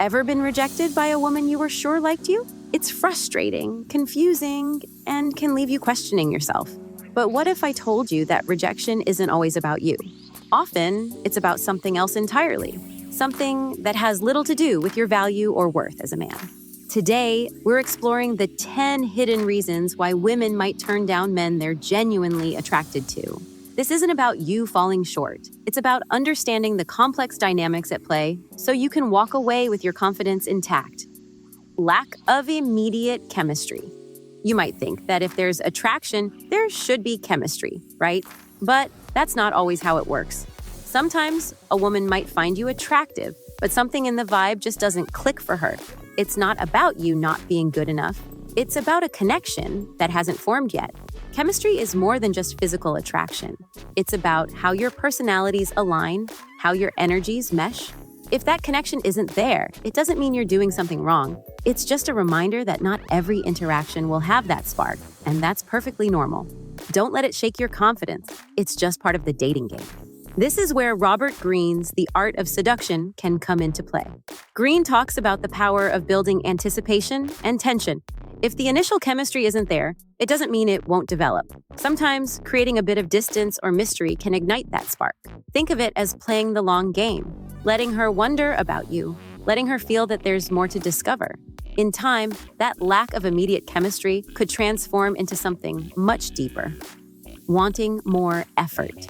Ever been rejected by a woman you were sure liked you? It's frustrating, confusing, and can leave you questioning yourself. But what if I told you that rejection isn't always about you? Often, it's about something else entirely, something that has little to do with your value or worth as a man. Today, we're exploring the 10 hidden reasons why women might turn down men they're genuinely attracted to. This isn't about you falling short. It's about understanding the complex dynamics at play so you can walk away with your confidence intact. Lack of immediate chemistry. You might think that if there's attraction, there should be chemistry, right? But that's not always how it works. Sometimes a woman might find you attractive, but something in the vibe just doesn't click for her. It's not about you not being good enough. It's about a connection that hasn't formed yet. Chemistry is more than just physical attraction. It's about how your personalities align, how your energies mesh. If that connection isn't there, it doesn't mean you're doing something wrong. It's just a reminder that not every interaction will have that spark, and that's perfectly normal. Don't let it shake your confidence. It's just part of the dating game. This is where Robert Greene's The Art of Seduction can come into play. Greene talks about the power of building anticipation and tension. If the initial chemistry isn't there, it doesn't mean it won't develop. Sometimes creating a bit of distance or mystery can ignite that spark. Think of it as playing the long game, letting her wonder about you, letting her feel that there's more to discover. In time, that lack of immediate chemistry could transform into something much deeper. Wanting more effort.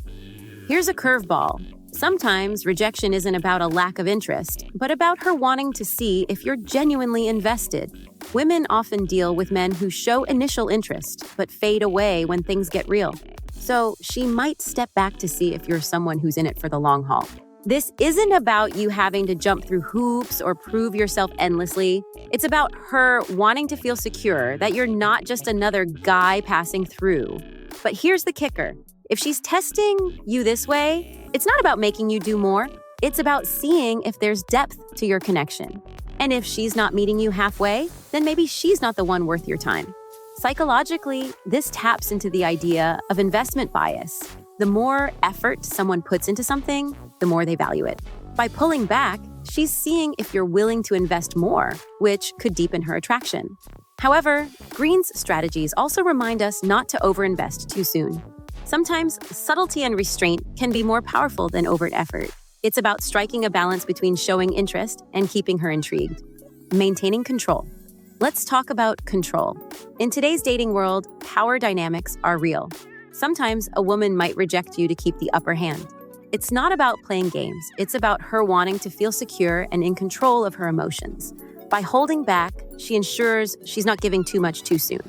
Here's a curveball. Sometimes rejection isn't about a lack of interest, but about her wanting to see if you're genuinely invested. Women often deal with men who show initial interest, but fade away when things get real. So she might step back to see if you're someone who's in it for the long haul. This isn't about you having to jump through hoops or prove yourself endlessly. It's about her wanting to feel secure that you're not just another guy passing through. But here's the kicker. If she's testing you this way, it's not about making you do more. It's about seeing if there's depth to your connection. And if she's not meeting you halfway, then maybe she's not the one worth your time. Psychologically, this taps into the idea of investment bias. The more effort someone puts into something, the more they value it. By pulling back, she's seeing if you're willing to invest more, which could deepen her attraction. However, Greene's strategies also remind us not to overinvest too soon. Sometimes subtlety and restraint can be more powerful than overt effort. It's about striking a balance between showing interest and keeping her intrigued. Maintaining control. Let's talk about control. In today's dating world, power dynamics are real. Sometimes a woman might reject you to keep the upper hand. It's not about playing games. It's about her wanting to feel secure and in control of her emotions. By holding back, she ensures she's not giving too much too soon.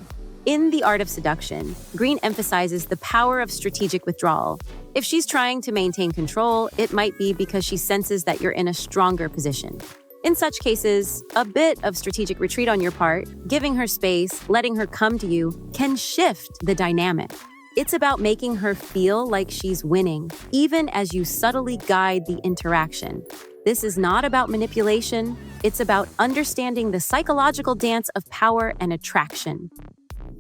In The Art of Seduction, Greene emphasizes the power of strategic withdrawal. If she's trying to maintain control, it might be because she senses that you're in a stronger position. In such cases, a bit of strategic retreat on your part, giving her space, letting her come to you, can shift the dynamic. It's about making her feel like she's winning, even as you subtly guide the interaction. This is not about manipulation. It's about understanding the psychological dance of power and attraction.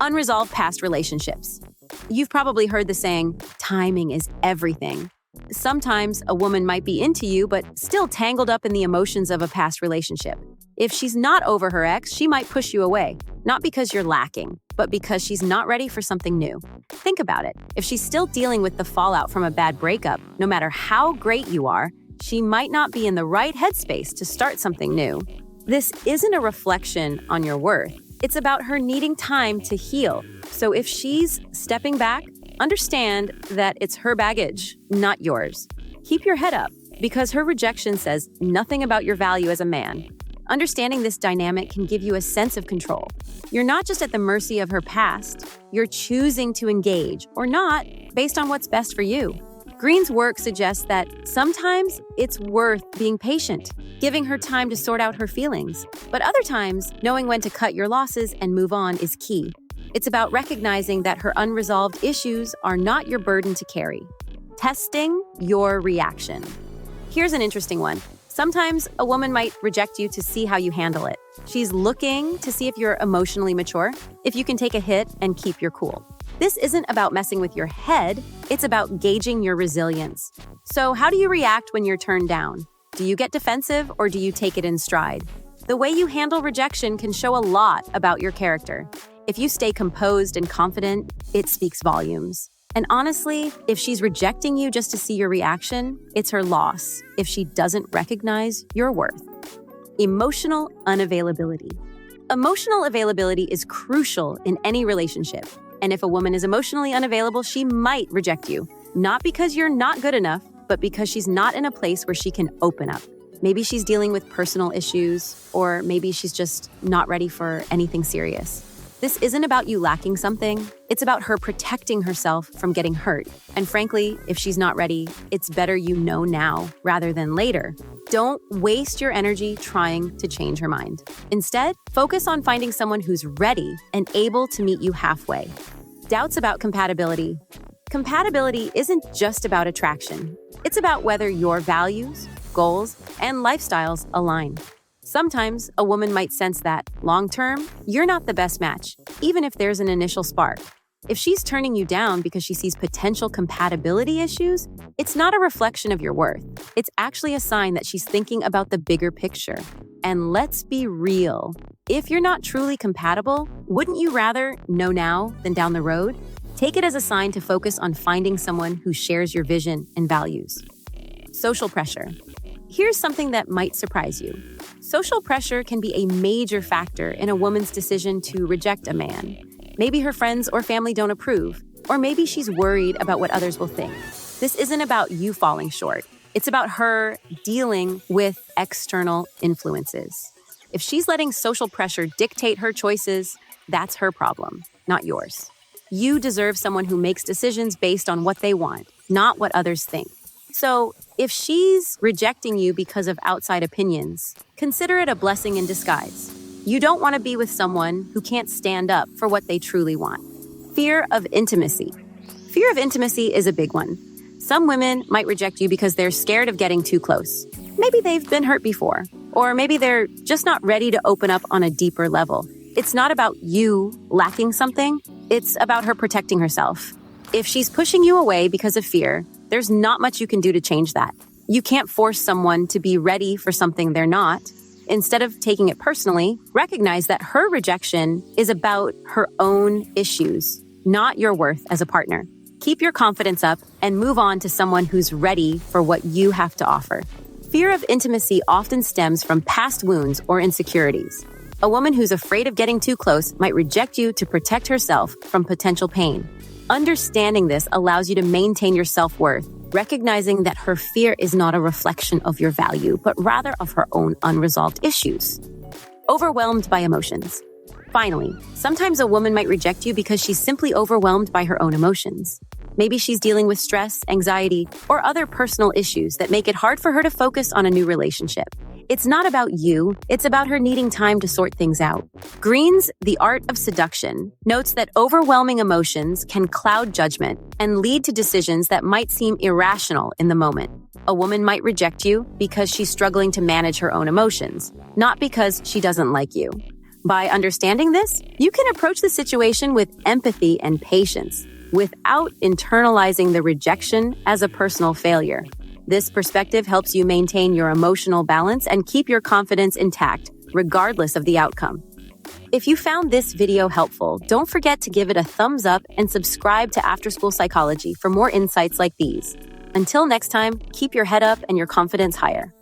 Unresolved past relationships. You've probably heard the saying, timing is everything. Sometimes a woman might be into you, but still tangled up in the emotions of a past relationship. If she's not over her ex, she might push you away, not because you're lacking, but because she's not ready for something new. Think about it. If she's still dealing with the fallout from a bad breakup, no matter how great you are, she might not be in the right headspace to start something new. This isn't a reflection on your worth. It's about her needing time to heal. So if she's stepping back, understand that it's her baggage, not yours. Keep your head up, because her rejection says nothing about your value as a man. Understanding this dynamic can give you a sense of control. You're not just at the mercy of her past, you're choosing to engage, or not, based on what's best for you. Greene's work suggests that sometimes it's worth being patient, giving her time to sort out her feelings. But other times, knowing when to cut your losses and move on is key. It's about recognizing that her unresolved issues are not your burden to carry. Testing your reaction. Here's an interesting one. Sometimes a woman might reject you to see how you handle it. She's looking to see if you're emotionally mature, if you can take a hit and keep your cool. This isn't about messing with your head, it's about gauging your resilience. So how do you react when you're turned down? Do you get defensive or do you take it in stride? The way you handle rejection can show a lot about your character. If you stay composed and confident, it speaks volumes. And honestly, if she's rejecting you just to see your reaction, it's her loss if she doesn't recognize your worth. Emotional unavailability. Emotional availability is crucial in any relationship. And if a woman is emotionally unavailable, she might reject you. Not because you're not good enough, but because she's not in a place where she can open up. Maybe she's dealing with personal issues, or maybe she's just not ready for anything serious. This isn't about you lacking something. It's about her protecting herself from getting hurt. And frankly, if she's not ready, it's better you know now rather than later. Don't waste your energy trying to change her mind. Instead, focus on finding someone who's ready and able to meet you halfway. Doubts about compatibility. Compatibility isn't just about attraction. It's about whether your values, goals, and lifestyles align. Sometimes a woman might sense that, long-term, you're not the best match, even if there's an initial spark. If she's turning you down because she sees potential compatibility issues, it's not a reflection of your worth. It's actually a sign that she's thinking about the bigger picture. And let's be real. If you're not truly compatible, wouldn't you rather know now than down the road? Take it as a sign to focus on finding someone who shares your vision and values. Social pressure. Here's something that might surprise you. Social pressure can be a major factor in a woman's decision to reject a man. Maybe her friends or family don't approve, or maybe she's worried about what others will think. This isn't about you falling short. It's about her dealing with external influences. If she's letting social pressure dictate her choices, that's her problem, not yours. You deserve someone who makes decisions based on what they want, not what others think. So, if she's rejecting you because of outside opinions, consider it a blessing in disguise. You don't want to be with someone who can't stand up for what they truly want. Fear of intimacy. Fear of intimacy is a big one. Some women might reject you because they're scared of getting too close. Maybe they've been hurt before, or maybe they're just not ready to open up on a deeper level. It's not about you lacking something, it's about her protecting herself. If she's pushing you away because of fear, there's not much you can do to change that. You can't force someone to be ready for something they're not. Instead of taking it personally, recognize that her rejection is about her own issues, not your worth as a partner. Keep your confidence up and move on to someone who's ready for what you have to offer. Fear of intimacy often stems from past wounds or insecurities. A woman who's afraid of getting too close might reject you to protect herself from potential pain. Understanding this allows you to maintain your self-worth, recognizing that her fear is not a reflection of your value, but rather of her own unresolved issues. Overwhelmed by emotions. Finally, sometimes a woman might reject you because she's simply overwhelmed by her own emotions. Maybe she's dealing with stress, anxiety, or other personal issues that make it hard for her to focus on a new relationship. It's not about you, it's about her needing time to sort things out. Green's The Art of Seduction notes that overwhelming emotions can cloud judgment and lead to decisions that might seem irrational in the moment. A woman might reject you because she's struggling to manage her own emotions, not because she doesn't like you. By understanding this, you can approach the situation with empathy and patience, without internalizing the rejection as a personal failure. This perspective helps you maintain your emotional balance and keep your confidence intact, regardless of the outcome. If you found this video helpful, don't forget to give it a thumbs up and subscribe to After School Psychology for more insights like these. Until next time, keep your head up and your confidence higher.